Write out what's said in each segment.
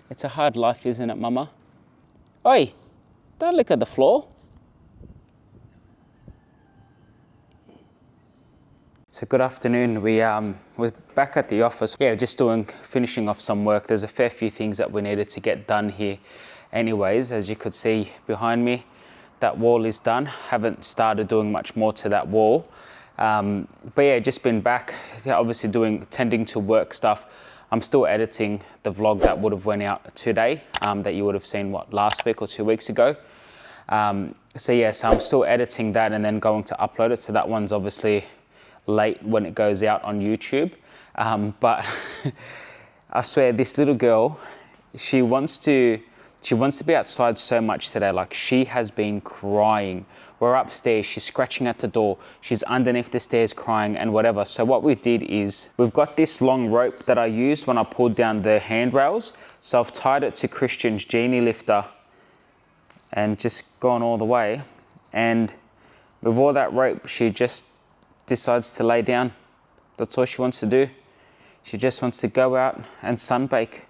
It's a hard life, isn't it, Mama? Oi, don't look at the floor. So good afternoon. We're back at the office. Yeah, just finishing off some work. There's a fair few things that we needed to get done here. Anyways, as you could see behind me, that wall is done. Haven't started doing much more to that wall. But yeah, just been back, obviously tending to work stuff. I'm still editing the vlog that would have went out today, that you would have seen, last week or 2 weeks ago. So I'm still editing that and then going to upload it. So that one's obviously late when it goes out on YouTube. But I swear, this little girl, she wants to be outside so much today. Like, she has been crying. We're upstairs, she's scratching at the door, she's underneath the stairs crying and whatever. So what we did is, we've got this long rope that I used when I pulled down the handrails. So I've tied it to Christian's genie lifter and just gone all the way. And with all that rope, she just decides to lay down. That's all she wants to do. She just wants to go out and sunbake.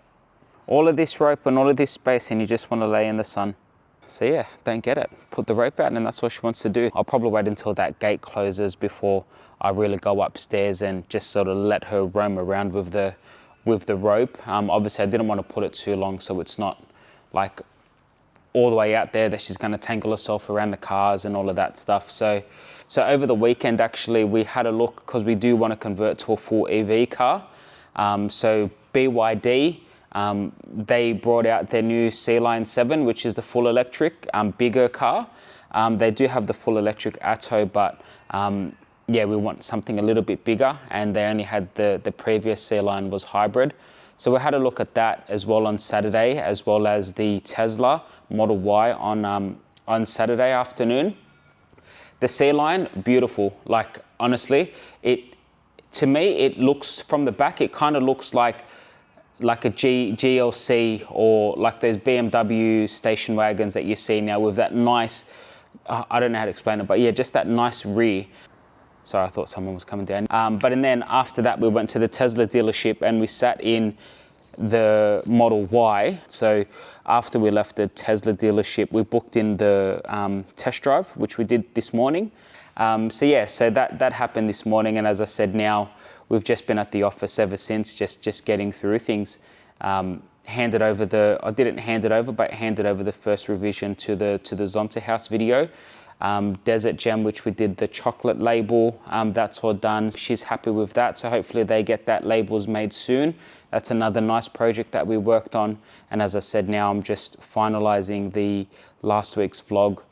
All of this rope and all of this space, and you just want to lay in the sun. So yeah, don't get it. Put the rope out and that's all she wants to do. I'll probably wait until that gate closes before I really go upstairs and just sort of let her roam around with the rope. Obviously I didn't want to put it too long so it's not like all the way out there that she's going to tangle herself around the cars and all of that stuff. So over the weekend, actually, we had a look, because we do want to convert to a full EV car. So BYD, they brought out their new C-Line 7, which is the full electric, bigger car. They do have the full electric Atto, but we want something a little bit bigger, and they only had the previous C-Line was hybrid. So we had a look at that as well on Saturday, as well as the Tesla Model Y on Saturday afternoon. The C-Line, beautiful. Like, honestly, to me, it looks, from the back, it kind of looks like a GLC, or like those BMW station wagons that you see now with that nice, I don't know how to explain it, but yeah, just that nice rear. Sorry, I thought someone was coming down. And then after that, we went to the Tesla dealership and we sat in the Model Y. So after we left the Tesla dealership, we booked in the test drive, which we did this morning. So that happened this morning. And as I said, now we've just been at the office ever since, just getting through things. Handed over the first revision to the Zonta House video. Desert Gem, which we did the chocolate label, that's all done. She's happy with that, so hopefully they get that labels made soon. That's another nice project that we worked on. And as I said, now I'm just finalizing the last week's vlog.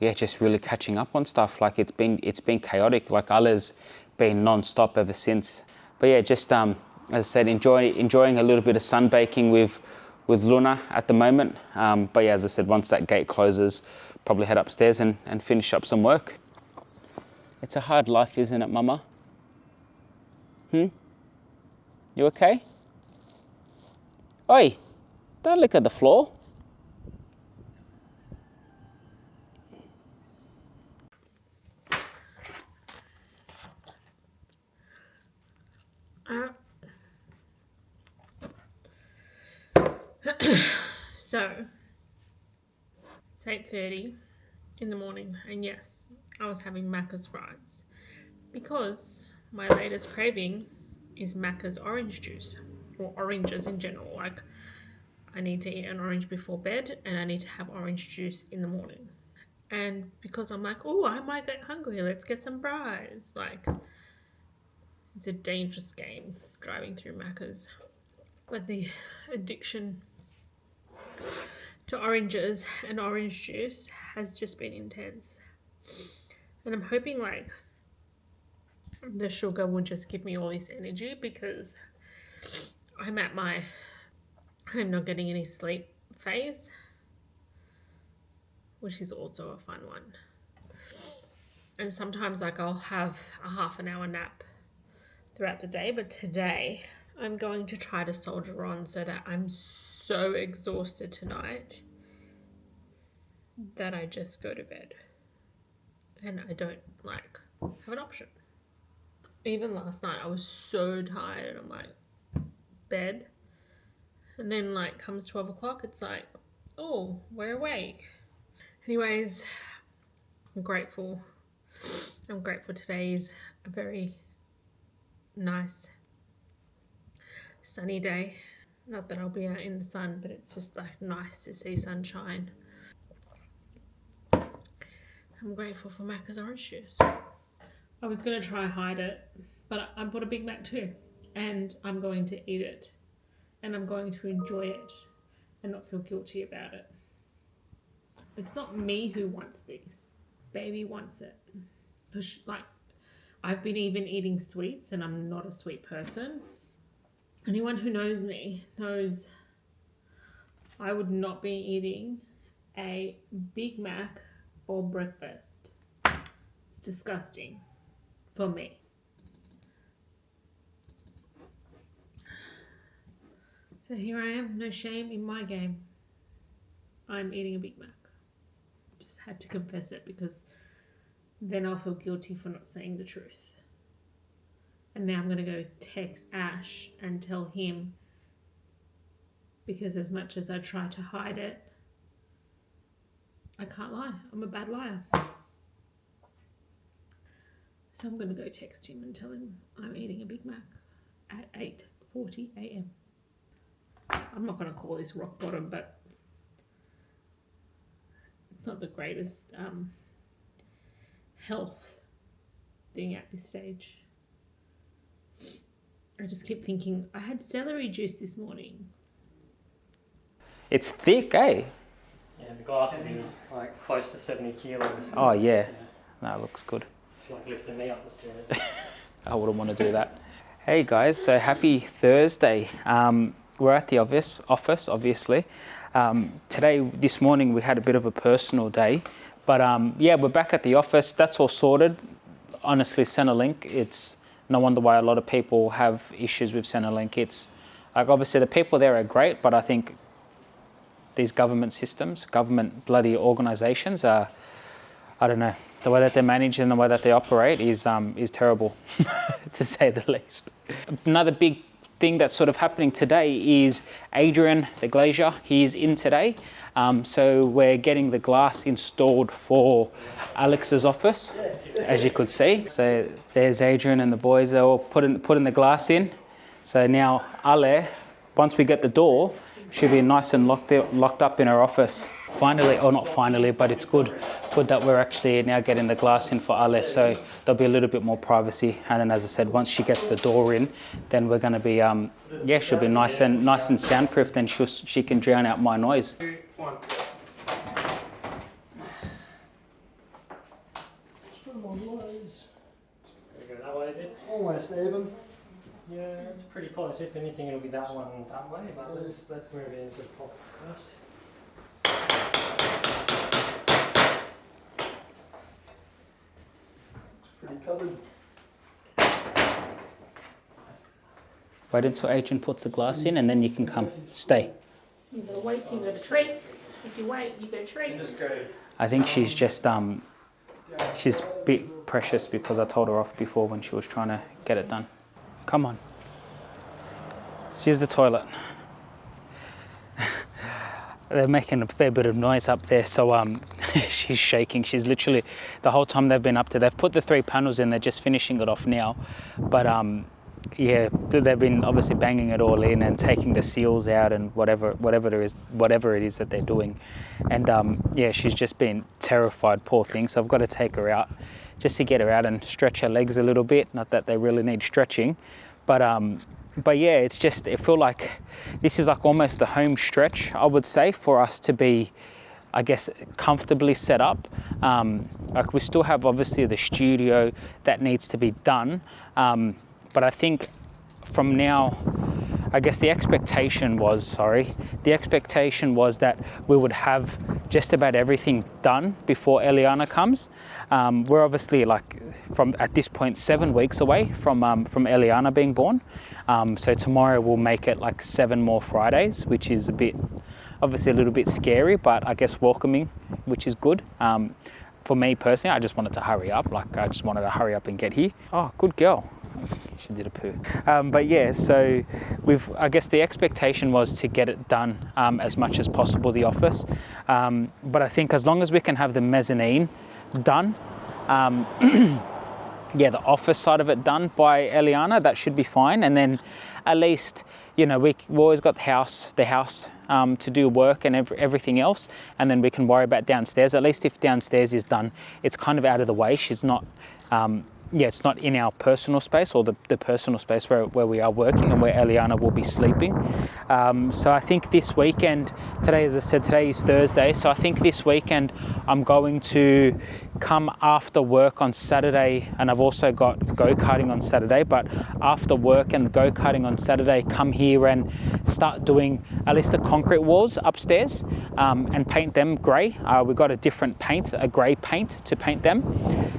Yeah, just really catching up on stuff. Like, it's been chaotic. Like, Allah's been non-stop ever since. But yeah, just as I said, enjoying a little bit of sunbaking with Luna at the moment. But yeah, as I said, once that gate closes, probably head upstairs and finish up some work. It's a hard life, isn't it, Mama? You okay? Oi, don't look at the floor. So, it's 8:30 in the morning, and yes, I was having Macca's fries because my latest craving is Macca's orange juice, or oranges in general. Like, I need to eat an orange before bed, and I need to have orange juice in the morning. And because I'm like, oh, I might get hungry, let's get some fries. Like, it's a dangerous game driving through Macca's. But the addiction to oranges and orange juice has just been intense. And I'm hoping, like, the sugar will just give me all this energy, because I'm not getting any sleep phase, which is also a fun one. And sometimes, like, I'll have a half an hour nap throughout the day, but today I'm going to try to soldier on so that I'm so exhausted tonight that I just go to bed and I don't have an option. Even last night I was so tired. I'm like, bed, And then like comes 12 o'clock, it's like, oh, we're awake. Anyways, I'm grateful. Today is a very nice sunny day. Not that I'll be out in the sun, but it's just like nice to see sunshine. I'm grateful for Macca's orange juice. I was going to try hide it, but I bought a Big Mac too, and I'm going to eat it, and I'm going to enjoy it and not feel guilty about it. It's not me who wants this. Baby wants it. Because like, I've been even eating sweets, and I'm not a sweet person. Anyone who knows me knows I would not be eating a Big Mac for breakfast. It's disgusting for me. So here I am, no shame in my game. I'm eating a Big Mac. Just had to confess it because then I'll feel guilty for not saying the truth. And now I'm going to go text Ash and tell him, because as much as I try to hide it, I can't lie. I'm a bad liar. So I'm going to go text him and tell him I'm eating a Big Mac at 8:40 a.m. I'm not going to call this rock bottom, but it's not the greatest health thing at this stage. I just keep thinking, I had celery juice this morning. It's thick, eh? Yeah, the glass would be like close to 70 kilos. Oh yeah, no, it looks good. It's like lifting me up the stairs. I wouldn't want to do that. Hey guys, so happy Thursday. We're at the office obviously. This morning we had a bit of a personal day, but yeah, we're back at the office. That's all sorted. Honestly, Centrelink, it's no wonder why a lot of people have issues with Centrelink. It's like, obviously the people there are great, but I think these government systems, government bloody organisations are, I don't know, the way that they're managed and the way that they operate is terrible, to say the least. Another big thing that's sort of happening today is Adrian, the glazier, he is in today. So we're getting the glass installed for Alex's office, as you could see. So there's Adrian and the boys, they're all putting the glass in. So now Ale, once we get the door, should be nice and locked up in her office. Finally, or not finally, but it's good that we're actually now getting the glass in for Ale, so there'll be a little bit more privacy. And then, as I said, once she gets the door in, then we're going to be, she'll be nice and soundproof. Then she can drown out my noise. 2, 1. Swim on lows. Go that way a bit. Almost even. Yeah, it's pretty close. If anything, it'll be that one that way, but let's move it into the pocket first. Pretty covered. Wait until Adrian puts the glass in and then you can come. Stay. You gotta wait, you gotta treat. If you wait, you go treat. I think she's just, she's a bit precious because I told her off before when she was trying to get it done. Come on. Here's the toilet. They're making a fair bit of noise up there, so she's shaking. She's literally, the whole time they've been up there, they've put the 3 panels in, they're just finishing it off now. But yeah, they've been obviously banging it all in and taking the seals out and whatever it is that they're doing. And yeah, she's just been terrified, poor thing. So I've got to take her out just to get her out and stretch her legs a little bit. Not that they really need stretching, but yeah, it's just, I feel like this is like almost the home stretch, I would say, for us to be, I guess, comfortably set up. Like we still have obviously the studio that needs to be done. But I think from now, I guess the expectation was that we would have just about everything done before Eliana comes. We're obviously like at this point 7 weeks away from Eliana being born. So tomorrow we'll make it like 7 more Fridays, which is obviously a little bit scary, but I guess welcoming, which is good. For me personally, I just wanted to hurry up. I just wanted to hurry up and get here. Oh, good girl. She did a poo. But yeah, so I guess the expectation was to get it done as much as possible, the office. But I think as long as we can have the mezzanine done, yeah, the office side of it done by Eliana, that should be fine. And then at least, you know, we've always got the house to do work and everything else. And then we can worry about downstairs. At least if downstairs is done, it's kind of out of the way. She's not, it's not in our personal space or the personal space where we are working and where Eliana will be sleeping. So I think this weekend, today, as I said, today is Thursday. So I think this weekend I'm going to come after work on Saturday, and I've also got go-karting on Saturday, but after work and go-karting on Saturday, come here and start doing at least the concrete walls upstairs and paint them grey. We've got a different paint, a grey paint to paint them.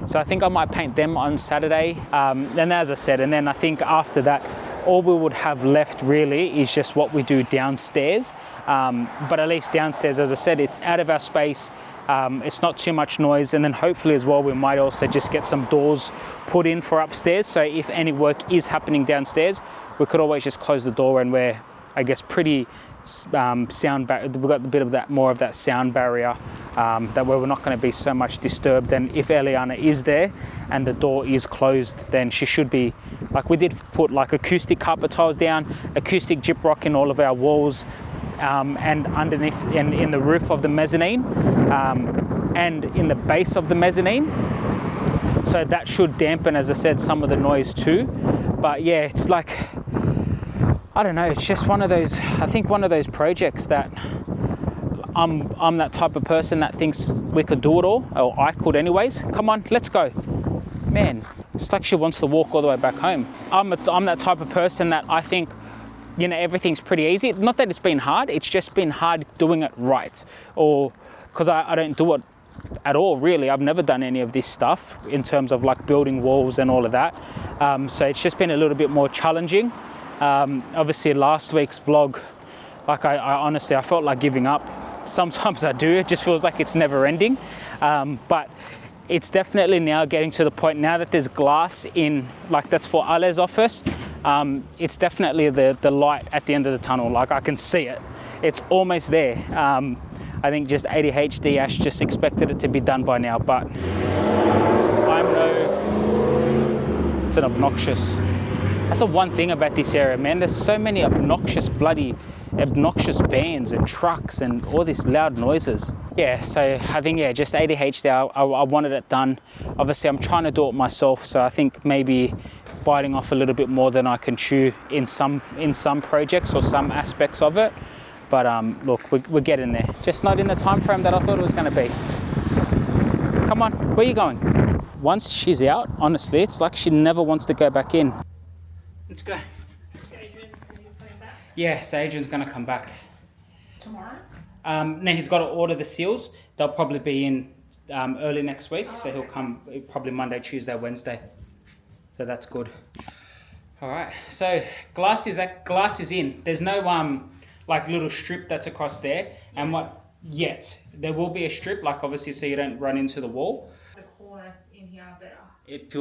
So I think I might paint them on Saturday. And as I said, and then I think after that, all we would have left really is just what we do downstairs. But at least downstairs, as I said, it's out of our space. It's not too much noise, and then hopefully as well we might also just get some doors put in for upstairs, so if any work is happening downstairs we could always just close the door, and we're, I guess, pretty we've got a bit of that, more of that sound barrier, that where we're not going to be so much disturbed. And if Eliana is there and the door is closed, then she should be, like, we did put like acoustic carpet tiles down, acoustic gyprock in all of our walls, and underneath in the roof of the mezzanine, and in the base of the mezzanine. So that should dampen, as I said, some of the noise too. But yeah, it's like, I don't know, it's just one of those, I think one of those projects that I'm that type of person that thinks we could do it all, or I could anyways. Come on, let's go. Man, it's like she wants to walk all the way back home. I'm that type of person that I think, you know, everything's pretty easy. Not that it's been hard, it's just been hard doing it right. Or because I don't do it at all, really. I've never done any of this stuff in terms of like building walls and all of that. So it's just been a little bit more challenging. Obviously last week's vlog, like I honestly, I felt like giving up. Sometimes I do, it just feels like it's never ending. But it's definitely now getting to the point now that there's glass in, like that's for Ale's office. It's definitely the light at the end of the tunnel. Like I can see it. It's almost there. I think just ADHD Ash just expected it to be done by now, but it's an obnoxious. That's the one thing about this area, man. There's so many obnoxious vans and trucks and all these loud noises. Yeah, so I think, yeah, just ADHD, I wanted it done. Obviously, I'm trying to do it myself, so I think maybe biting off a little bit more than I can chew in some projects or some aspects of it. But look, we're getting there. Just not in the time frame that I thought it was going to be. Come on, where are you going? Once she's out, honestly, it's like she never wants to go back in. Let's go. Adrian said he's coming back Yeah, so Adrian's going to come back. tomorrow. No, he's got to order the seals. They'll probably be in early next week, so he'll come probably Monday, Tuesday, Wednesday. So that's good. All right, so glass is in. There's no like little strip that's across there, and what yet there will be a strip, like obviously, so you don't run into the wall. The corners in here are better. It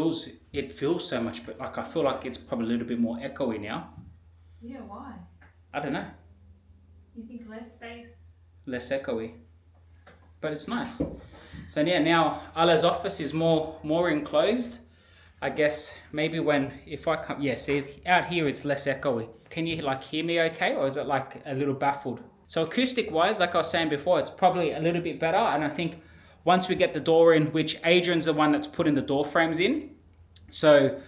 feels so much, but like I feel like it's probably a little bit more echoey now. Yeah, why? I don't know. You think less space? Less echoey, but it's nice. So yeah, now Ala's office is more enclosed. I guess maybe if I come, yeah, see out here it's less echoey. Can you like hear me okay, or is it like a little baffled? So acoustic wise, like I was saying before, it's probably a little bit better. And I think once we get the door in, which Adrian's the one that's putting the door frames in. So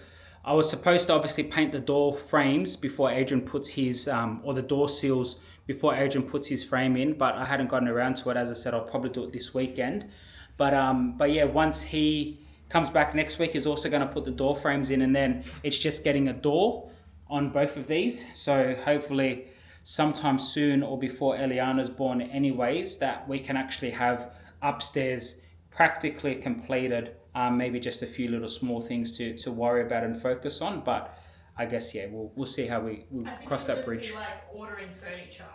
I was supposed to obviously paint the door frames before Adrian puts his, or the door seals before Adrian puts his frame in, but I hadn't gotten around to it. As I said, I'll probably do it this weekend. But yeah, once he comes back next week, he's also going to put the door frames in, and then it's just getting a door on both of these. So hopefully sometime soon or before Eliana's born anyways, that we can actually have upstairs practically completed. Maybe just a few little small things to worry about and focus on, but I guess, yeah, we'll see how we cross that bridge. Be like ordering furniture,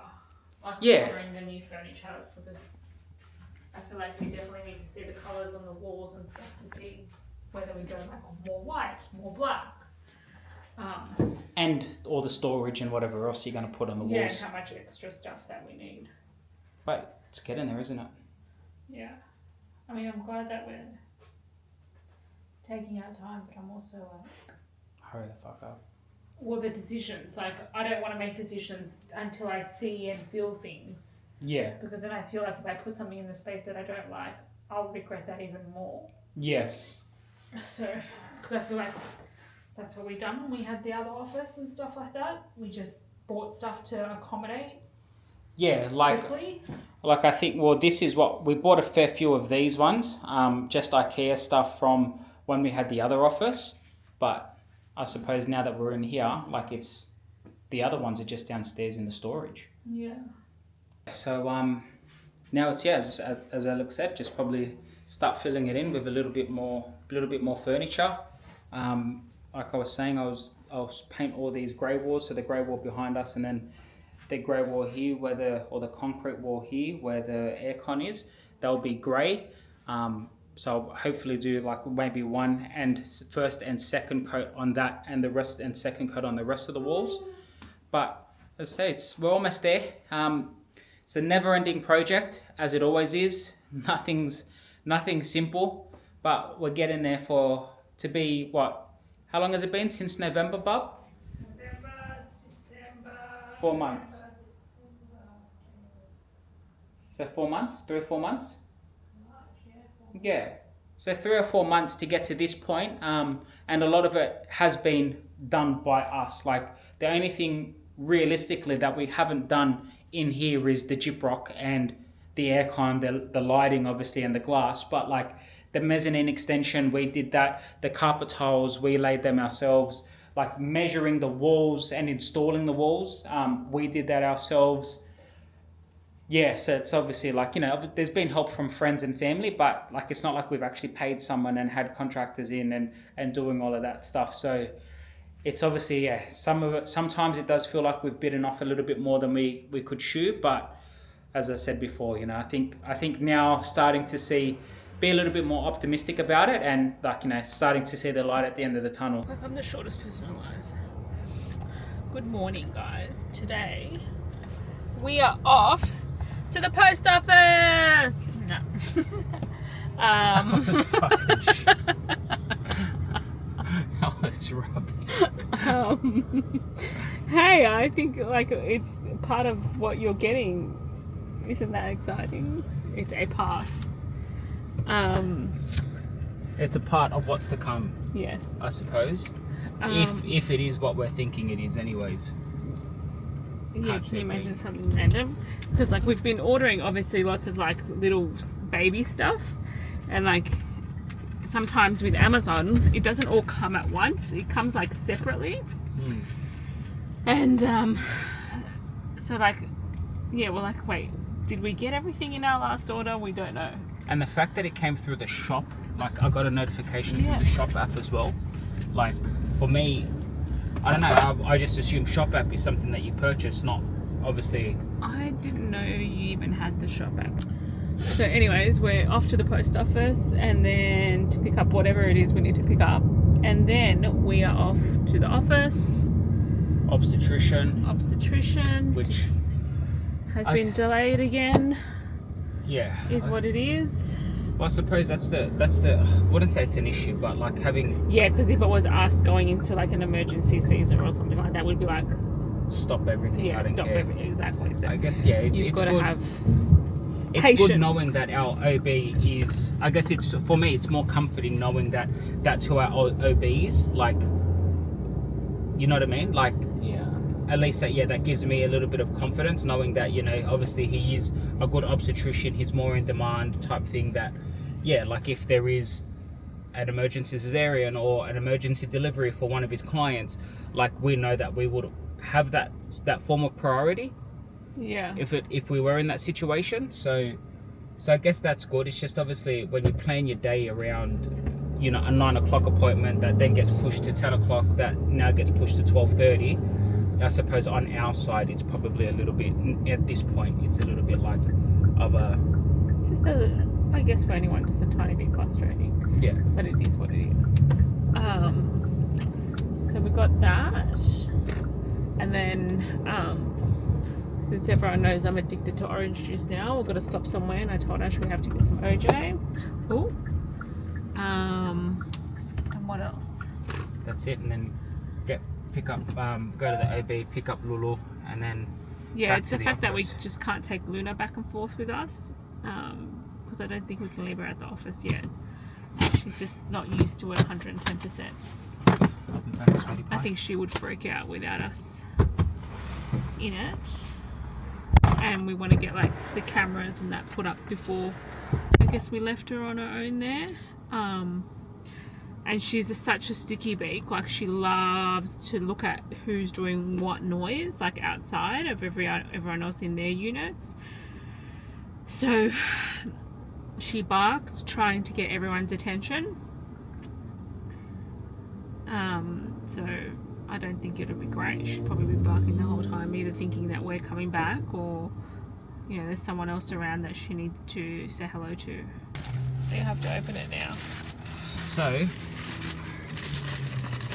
like Yeah. ordering the new furniture, because I feel like we definitely need to see the colours on the walls and stuff to see whether we go like more white, more black. And all the storage and whatever else you're going to put on the Yeah, and walls. how much extra stuff that we need. But it's getting there, isn't it? Yeah. I mean, I'm glad that we're taking our time, but I'm also Hurry the fuck up. well, the decisions. Like, I don't want to make decisions until I see and feel things. Yeah. Because then I feel like if I put something in the space that I don't like, I'll regret that even more. Yeah. So, because I feel like that's what we done when we had the other office and stuff like that. We just bought stuff to accommodate. Yeah, like quickly. Like I think, well, this is what we bought a fair few of these ones, just IKEA stuff from when we had the other office. But I suppose now that we're in here, like it's the other ones are just downstairs in the storage. Yeah. So now it's as Alex said, just probably start filling it in with a little bit more furniture. Like I was saying, I'll paint all these grey walls, so the grey wall behind us, and then the grey wall here, or the concrete wall here, where the aircon is, they'll be grey. So I'll hopefully do like maybe one and first and second coat on that, and the rest and second coat on the rest of the walls. But as I say, we're almost there. It's a never-ending project, as it always is. Nothing's simple, but we're getting there to be what? How long has it been since November, Bob? November, December. 4 months. So 4 months, 3 or 4 months. Yeah. So 3 or 4 months to get to this point, and a lot of it has been done by us. Like the only thing realistically that we haven't done in here is the gyprock and the aircon, the lighting obviously, and the glass. But like the mezzanine extension, we did that. The carpet tiles, we laid them ourselves. Like measuring the walls and installing the walls, we did that ourselves. Yeah, so it's obviously like, there's been help from friends and family, but like it's not like we've actually paid someone and had contractors in and doing all of that stuff. So it's obviously, sometimes it does feel like we've bitten off a little bit more than we could chew. But as I said before, I think now starting to be a little bit more optimistic about it, and like, starting to see the light at the end of the tunnel. Like I'm the shortest person alive. Good morning, guys. Today we are off to the post office. No. Fucking shit. Oh, it's rubbish. Hey, I think like it's part of what you're getting. Isn't that exciting? It's a part. It's a part of what's to come. Yes. I suppose. If it is what we're thinking it is, anyways. Yeah, can you imagine something random? Because like we've been ordering obviously lots of like little baby stuff, and like sometimes with Amazon it doesn't all come at once. It comes like separately. And so like, yeah, we're like, wait, did we get everything in our last order? We don't know. And the fact that it came through the shop, like I got a notification through the shop app as well. Like for me, I don't know, I just assume shop app is something that you purchase, not obviously. I didn't know you even had the shop app. So anyways, we're off to the post office and then to pick up whatever it is we need to pick up. And then we are off to the office. Obstetrician. Which has been delayed again. Yeah. Is what it is. Well, I suppose that's the I wouldn't say it's an issue, but like having... Yeah, because if it was us going into like an emergency season or something like that, we'd be like... Stop everything. Yeah, stop everything, exactly. So I guess, yeah, you've got to have it's patience. good knowing that our OB is... I guess it's, for me, it's more comforting knowing that that's who our OB is. Like, you know what I mean? Like... Yeah. At least that gives me a little bit of confidence knowing that, obviously he is a good obstetrician, he's more in demand type thing, that, yeah, like if there is an emergency cesarean or an emergency delivery for one of his clients, like we know that we would have that form of priority. Yeah. If we were in that situation. So I guess that's good. It's just obviously when you plan your day around, a 9 o'clock appointment that then gets pushed to 10 o'clock, that now gets pushed to 12:30. I suppose on our side, it's probably a little bit, at this point, it's a little bit like of a... It's just I guess for anyone, just a tiny bit frustrating. Yeah. But it is what it is. So we got that. And then, since everyone knows I'm addicted to orange juice now, we've got to stop somewhere. And I told Ash we have to get some OJ. Oh. And what else? That's it. And then pick up, go to the OB, pick up Lulu, and then yeah, back it's to the fact that we office. just can't take Luna back and forth with us, because I don't think we can leave her at the office yet. She's just not used to it 110%. I'll be back, sweetie pie. I think she would freak out without us in it. And we want to get like the cameras and that put up before I guess we left her on her own there. And she's such a sticky beak. Like, she loves to look at who's doing what noise, like outside of everyone else in their units. So she barks, trying to get everyone's attention. So I don't think it'll be great. She'll probably be barking the whole time, either thinking that we're coming back or, you know, there's someone else around that she needs to say hello to. You have to open it now. So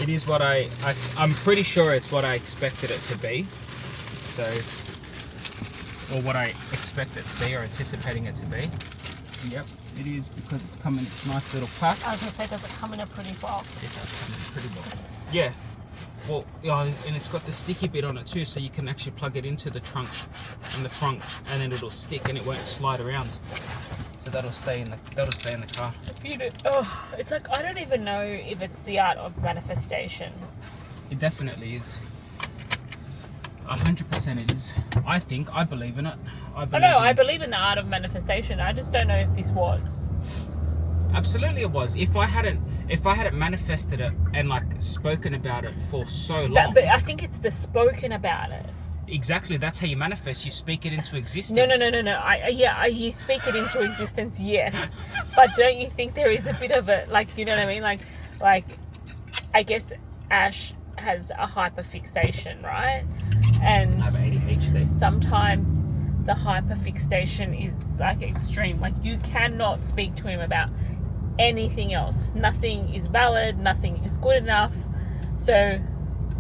it is what I'm pretty sure it's what I expected it to be. So, or what I expect it to be, or anticipating it to be. Yep, it is, because it's come in its nice little pack. I was going to say, does it come in a pretty box? It does come in a pretty box. Yeah. Well, yeah, and it's got the sticky bit on it too, so you can actually plug it into the trunk in the front, and then it'll stick and it won't slide around. So that'll stay in the car. Oh, it's like, I don't even know if it's the art of manifestation. It definitely is. 100% it is. I believe in it. I believe in the art of manifestation. I just don't know if this was. Absolutely it was. If I hadn't manifested it and like spoken about it for so long. But I think it's the spoken about it. Exactly, that's how you manifest. You speak it into existence. No. You speak it into existence, yes. But don't you think there is a bit of a, like, you know what I mean? Like, I guess Ash has a hyperfixation, right? And I have ADHD. sometimes the hyperfixation is like extreme. Like, you cannot speak to him about anything else. Nothing is valid, nothing is good enough. So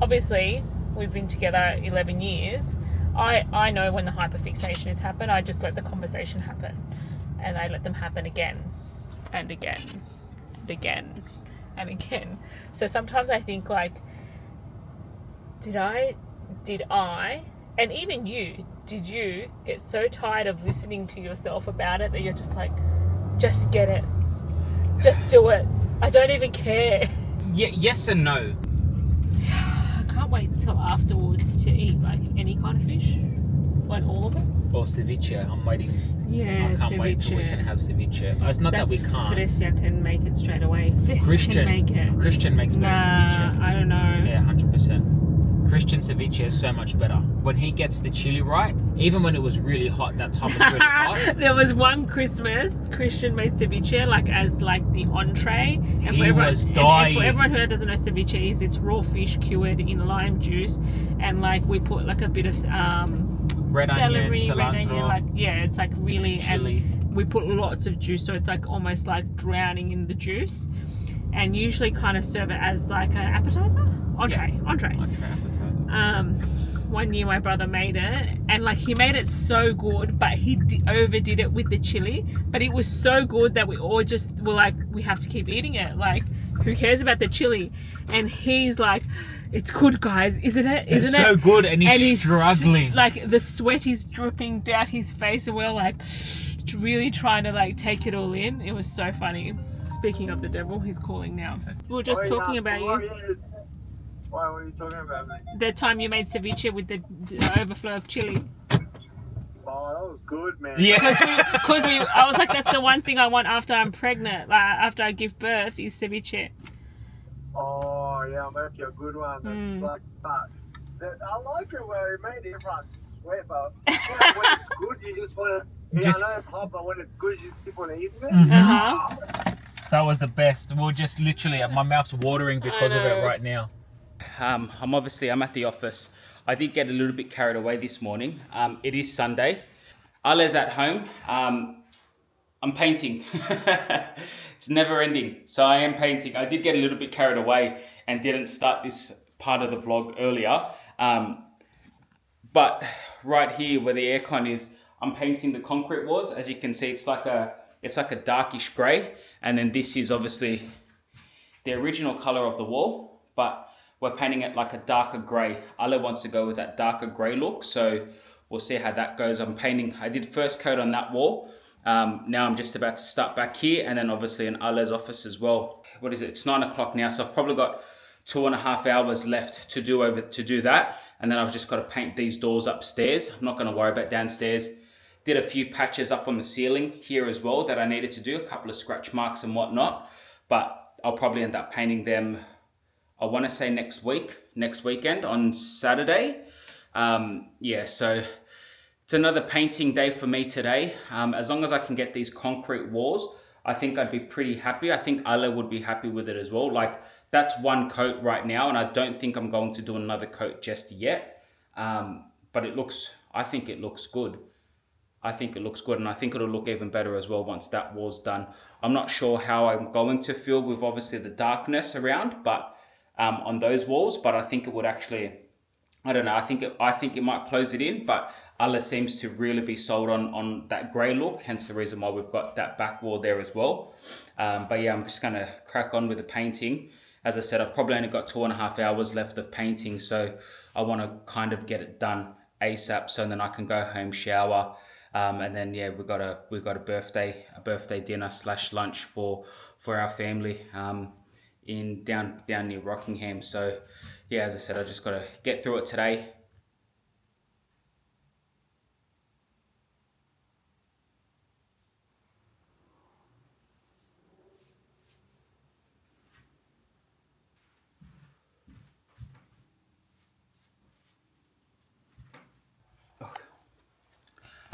obviously we've been together 11 years. I know when the hyperfixation has happened. I just let the conversation happen, and I let them happen again and again and again and again. So sometimes I think, like, did I and even you, did you get so tired of listening to yourself about it that you're just like, just get it, just do it, I don't even care? Yeah, yes and no. I can't wait until afterwards to eat like any kind of fish, like all of it. Or ceviche, I'm waiting. Yeah, I can't wait till we can have ceviche. It's not that we can't. Fresia can make it straight away. Christian can make it. Christian makes better ceviche. I don't know. Yeah, 100%. Christian ceviche is so much better. When he gets the chili right, even when it was really hot, that time was really hot. There was one Christmas, Christian made ceviche like as like the entree. And He was dying. And for everyone who doesn't know ceviche is, it's raw fish cured in lime juice, and like we put like a bit of Red celery, onion, cilantro, red onion, like, yeah, it's like really chili. And we put lots of juice, so it's like almost like drowning in the juice. And usually kind of serve it as like an appetizer, entree. Appetizer. One year my brother made it, and like he made it so good, but he overdid it with the chili. But it was so good that we all just were like, we have to keep eating it. Like, who cares about the chili? And he's like, it's good, guys, isn't it? Isn't it's so good, and he's struggling. Like, the sweat is dripping down his face, and we're like really trying to like take it all in. It was so funny. Speaking of the devil, he's calling now. We were just talking about you. Why were you talking about me? The time you made ceviche with the overflow of chili. Oh, that was good, man. Yeah. Because I was like, that's the one thing I want after I'm pregnant, like after I give birth, is ceviche. Oh, yeah, I'll make you a good one. Like, but I like it where it made everyone sweat, but when it's good, you just want to. Yeah, I know it's hot, but when it's good, you just keep on eating it. Mm-hmm. That was the best. We're just literally, my mouth's watering because of it right now. I'm at the office. I did get a little bit carried away this morning. It is Sunday. Ala's at home. I'm painting. It's never ending. So I am painting. I did get a little bit carried away and didn't start this part of the vlog earlier. But right here where the aircon is, I'm painting the concrete walls. As you can see, it's like a darkish grey, and then this is obviously the original color of the wall, but we're painting it like a darker grey. Ale wants to go with that darker grey look, so we'll see how that goes. I did first coat on that wall. Now I'm just about to start back here, and then obviously in Ale's office as well. What is it? It's 9 o'clock now, so I've probably got 2.5 hours left to do that, and then I've just got to paint these doors upstairs. I'm not going to worry about downstairs. Did a few patches up on the ceiling here as well that I needed to do, a couple of scratch marks and whatnot, but I'll probably end up painting them, I want to say next weekend on Saturday. Yeah, so it's another painting day for me today. As long as I can get these concrete walls, I think I'd be pretty happy. I think Ale would be happy with it as well. Like, that's one coat right now, and I don't think I'm going to do another coat just yet. But I think it looks good. I think it looks good, and I think it'll look even better as well once that wall's done. I'm not sure how I'm going to feel with obviously the darkness around, but on those walls, but I think it would actually, I don't know, I think it might close it in, but Ale seems to really be sold on that grey look, hence the reason why we've got that back wall there as well. But yeah, I'm just gonna crack on with the painting. As I said, I've probably only got 2.5 hours left of painting, so I want to kind of get it done ASAP, so then I can go home, shower, and then yeah, we've got a birthday dinner / lunch for our family in down near Rockingham. So yeah, as I said, I just got to get through it today.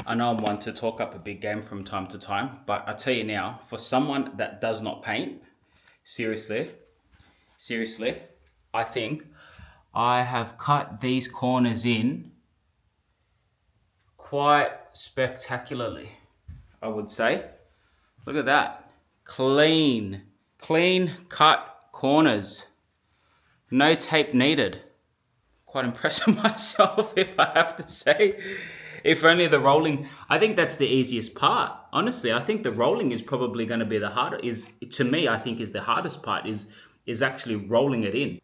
I know I'm one to talk up a big game from time to time, but I tell you now, for someone that does not paint, seriously, I think I have cut these corners in quite spectacularly, I would say. Look at that. Clean cut corners. No tape needed. Quite impressed with myself, if I have to say. If only the rolling, I think that's the easiest part. Honestly, I think the rolling is probably going to be the hardest, to me, I think is the hardest part, is actually rolling it in.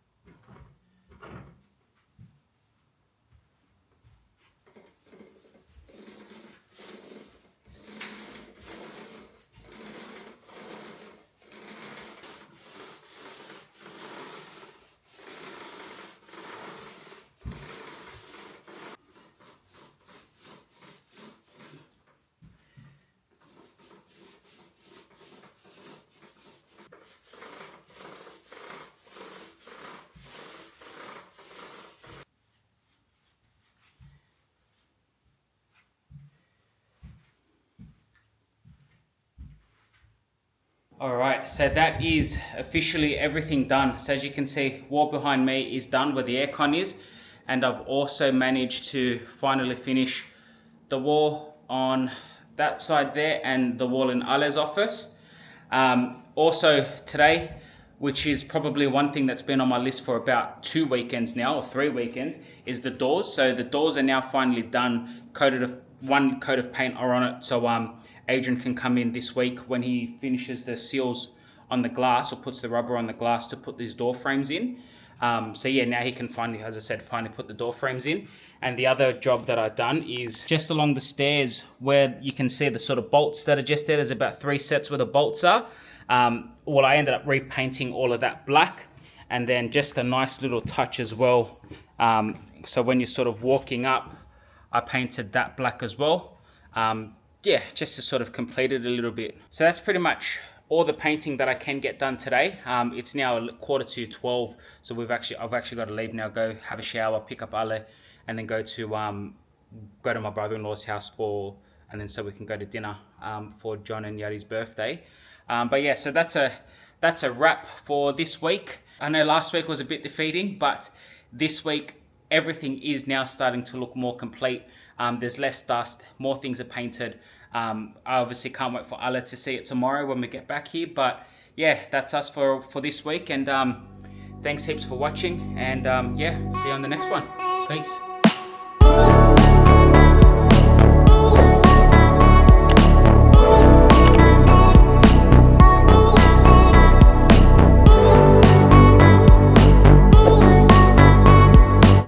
All right, so that is officially everything done. So as you can see, wall behind me is done where the aircon is, and I've also managed to finally finish the wall on that side there and the wall in Ale's office. Also today, which is probably one thing that's been on my list for about 2 weekends now, or 3 weekends, is the doors. So the doors are now finally done, one coat of paint are on it. So Adrian can come in this week when he finishes the seals on the glass, or puts the rubber on the glass to put these door frames in. So yeah, now he can finally, as I said, finally put the door frames in. And the other job that I've done is just along the stairs where you can see the sort of bolts that are just there. There's about 3 sets where the bolts are. Well, I ended up repainting all of that black, and then just a nice little touch as well. So when you're sort of walking up, I painted that black as well. Yeah, just to sort of complete it a little bit. So that's pretty much all the painting that I can get done today. It's now 11:45, so I've actually got to leave now, go have a shower, pick up Ale, and then go to my brother-in-law's house and then so we can go to dinner for John and Yadi's birthday. But yeah, so that's a wrap for this week. I know last week was a bit defeating, but this week everything is now starting to look more complete. There's less dust, more things are painted. I obviously can't wait for Ale to see it tomorrow when we get back here. But yeah, that's us for this week. And thanks heaps for watching, and yeah, see you on the next one. Peace.